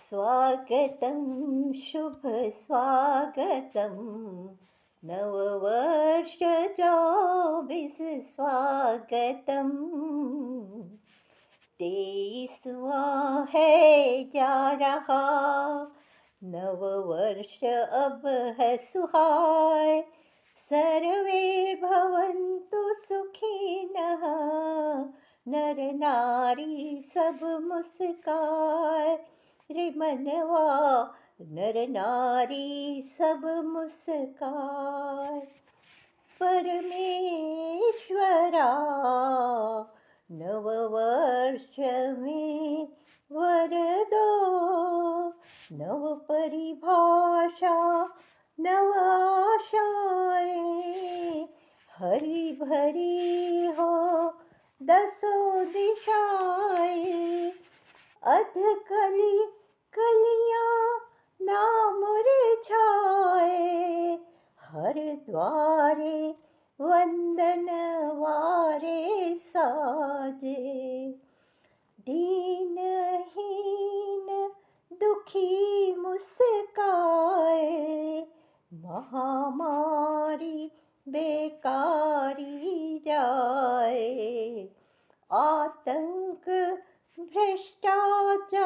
स्वागतं शुभ स्वागतं नववर्ष 24 स्वागतं 23वां है जा रहा नववर्ष अब है सुहाय सर्वे भवन्तु सुखिनः नर नारी सब मुस्काय रे मनवा नर नारी सब मुस्काय परमेश्वरा नववर्ष में वर दो नव परिभाषा नव आशाएं हरी भरी हो दसों दिशाएं अध कली कलियां ना मुरझाए हर द्वारे वंदन वारे साजे दीनहीन दुखी मुस्काए महामारी बेकारी जाए आतंक भ्रष्टाचार